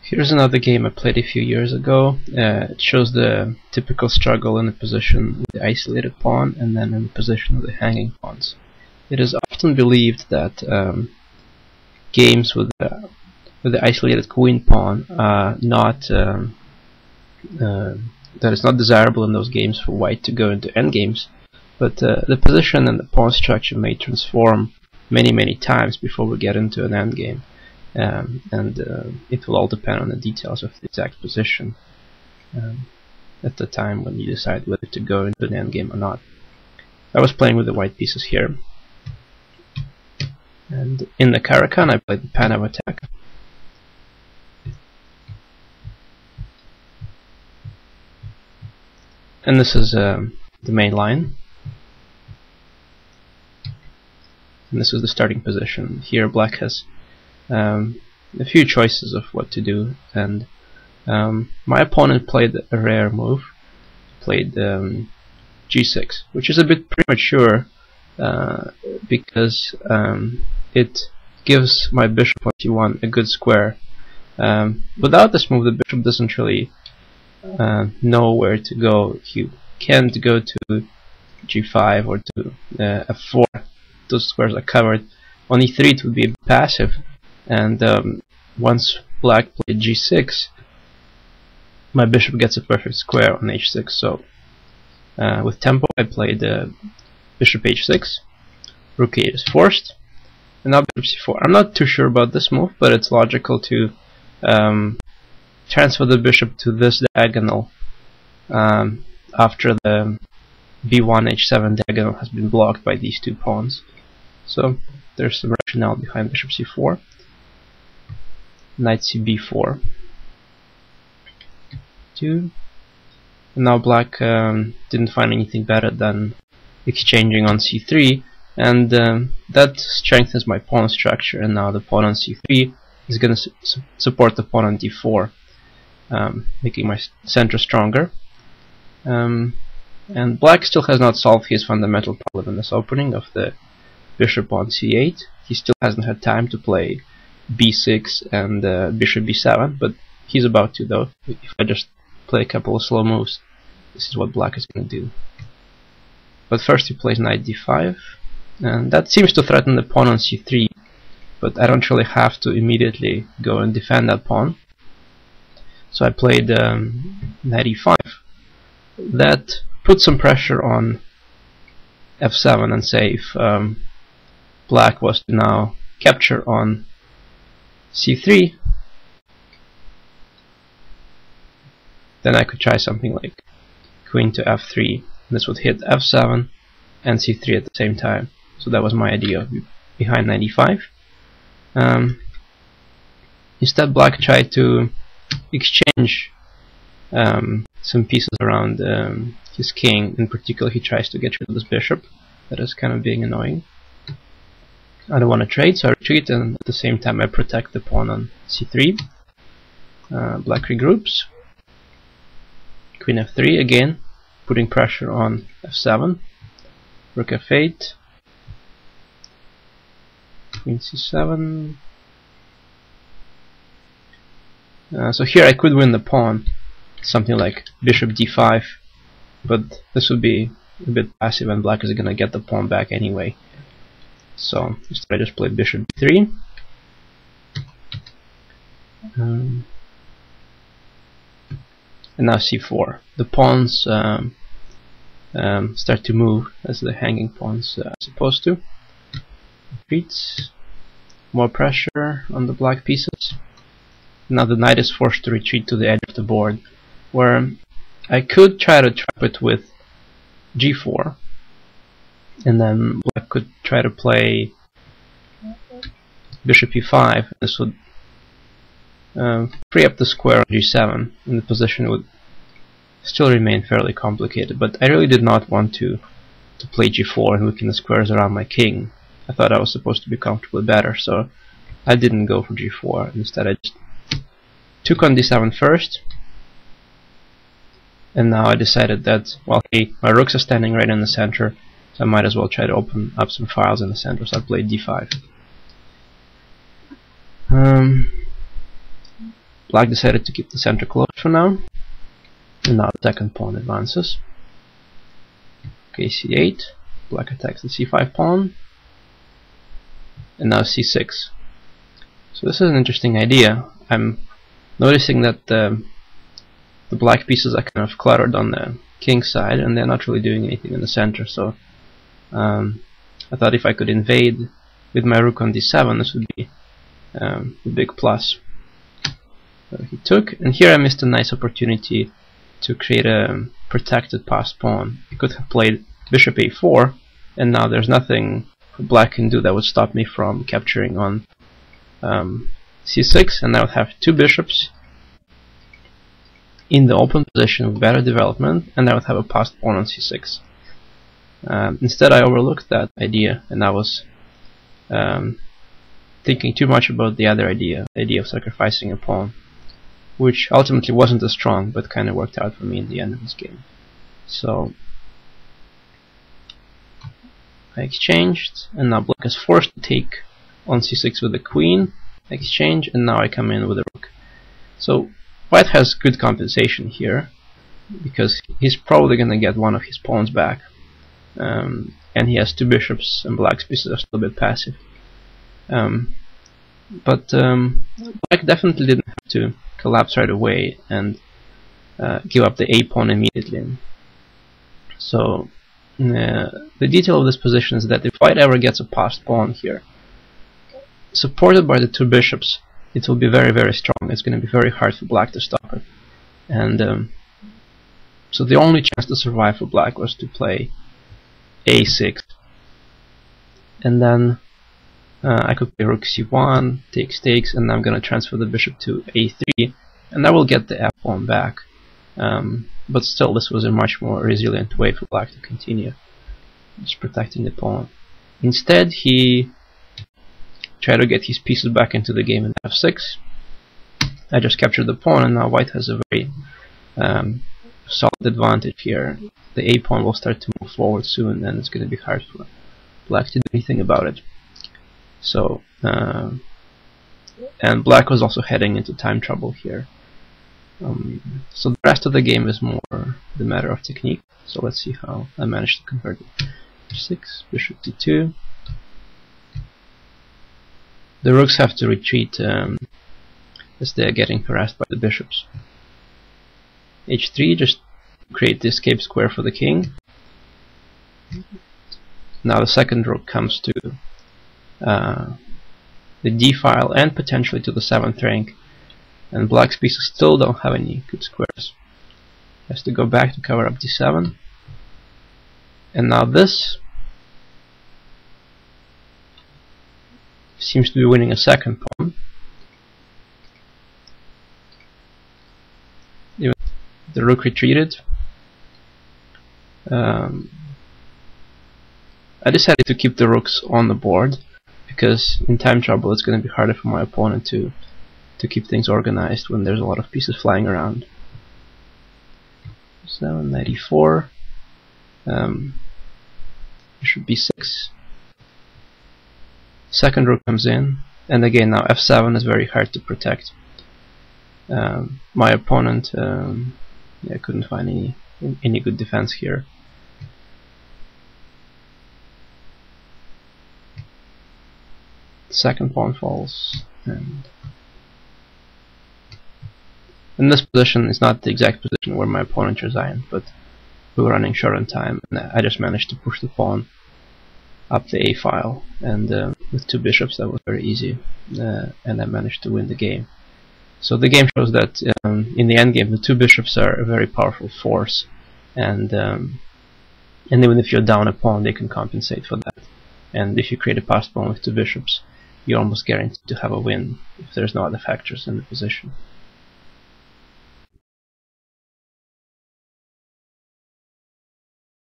Here's another game I played a few years ago. It shows the typical struggle in the position with the isolated pawn and then in the position with the hanging pawns. It is often believed that games with the isolated queen pawn are not that it's not desirable in those games for white to go into endgames, but the position and the pawn structure may transform many times before we get into an endgame. It will all depend on the details of the exact position at the time when you decide whether to go into an endgame or not. I was playing with the white pieces here, and in the Caracan I played the Panov Attack. And this is the main line, and this is the starting position. Here black has a few choices of what to do, and my opponent played a rare move, played g6, which is a bit premature because it gives my bishop on c1 a good square. Without this move, the bishop doesn't really know where to go. He can't go to g5 or to f4. Those squares are covered. On e3 it would be passive, and once black played g6, my bishop gets a perfect square on h6. So with tempo I played bishop h6, rook a8 is forced, and now bishop c4. I'm not too sure about this move, but it's logical to transfer the bishop to this diagonal after the b1 h7 diagonal has been blocked by these two pawns. So there's some rationale behind bishop c4. Knight cb4, 2, and now black didn't find anything better than exchanging on c3, and that strengthens my pawn structure, and now the pawn on c3 is going to support the pawn on d4, making my center stronger. And black still has not solved his fundamental problem in this opening of the bishop on c8. He still hasn't had time to play b6 and bishop b7, but he's about to, though. If I just play a couple of slow moves, this is what black is going to do. But first he plays knight d5, and that seems to threaten the pawn on c3, but I don't really have to immediately go and defend that pawn. So I played knight e5. That puts some pressure on f7, and say if black was to now capture on c3, then I could try something like queen to f3. This would hit f7 and c3 at the same time. So that was my idea behind knight e5. Instead, black tried to exchange some pieces around his king. In particular, he tries to get rid of this bishop. That is kind of being annoying. I don't want to trade, so I retreat, and at the same time I protect the pawn on c3. Black regroups. Queen f3 again, putting pressure on f7. Rook f8. Queen c7. So here I could win the pawn, something like bishop d5, but this would be a bit passive, and black is going to get the pawn back anyway. So instead I just play bishop d3. And now c4. The pawns start to move as the hanging pawns are supposed to. Retreats. More pressure on the black pieces. Now the knight is forced to retreat to the edge of the board, where I could try to trap it with g4, and then black could try to play bishop e5. This would free up the square on g7, and the position would still remain fairly complicated. But I really did not want to play g4 and weaken the squares around my king. I thought I was supposed to be comfortably better, so I didn't go for g4. Instead I just took on d7 first, and now I decided that, well, hey, my rooks are standing right in the center, so I might as well try to open up some files in the center, so I played d5. Black decided to keep the center closed for now, and now the second pawn advances. Okay, c8, Black attacks the c5 pawn, and now c6. So this is an interesting idea. I'm noticing that the black pieces are kind of cluttered on the king's side, and they're not really doing anything in the center. So I thought if I could invade with my rook on d7, this would be a big plus. So he took, and here I missed a nice opportunity to create a protected passed pawn. He could have played bishop a4, and now there's nothing black can do that would stop me from capturing on c6, and I would have two bishops in the open position with better development, and I would have a passed pawn on c6. Instead, I overlooked that idea, and I was thinking too much about the other idea, the idea of sacrificing a pawn, which ultimately wasn't as strong, but kind of worked out for me in the end of this game. So I exchanged, and now black is forced to take on c6 with the queen, exchange, and now I come in with a rook. So white has good compensation here, because he's probably going to get one of his pawns back, and he has two bishops, and black's pieces are still a bit passive. But black definitely didn't have to collapse right away and give up the a pawn immediately. So the detail of this position is that if white ever gets a passed pawn here, supported by the two bishops, it will be very, very strong. It's going to be very hard for black to stop it. And so the only chance to survive for black was to play a6. And then I could play rook c1, takes, and I'm going to transfer the bishop to a3, and I will get the f pawn back. But still, this was a much more resilient way for black to continue, just protecting the pawn. Instead, he tried to get his pieces back into the game in f6. I just captured the pawn, and now white has a very solid advantage here. The a pawn will start to move forward soon, and it's going to be hard for black to do anything about it. So, and black was also heading into time trouble here. So the rest of the game is more the matter of technique. So let's see how I managed to convert it. H6, bishop d2. The rooks have to retreat as they are getting harassed by the bishops. H3, just create the escape square for the king. Now the second rook comes to the d file and potentially to the 7th rank, and black's pieces still don't have any good squares. Has to go back to cover up d7, and now this seems to be winning a second pawn. Even the rook retreated. I decided to keep the rooks on the board, because in time trouble it's going to be harder for my opponent to keep things organized when there's a lot of pieces flying around. 794, bishop b6. Second rook comes in, and again now f7 is very hard to protect. My opponent couldn't find any good defense here. Second pawn falls, and this position is not the exact position where my opponent resigned, but we were running short on time, and I just managed to push the pawn up the a file, and with two bishops that was very easy, and I managed to win the game. So the game shows that in the endgame the two bishops are a very powerful force, and even if you're down a pawn they can compensate for that. And if you create a passed pawn with two bishops, you're almost guaranteed to have a win if there's no other factors in the position.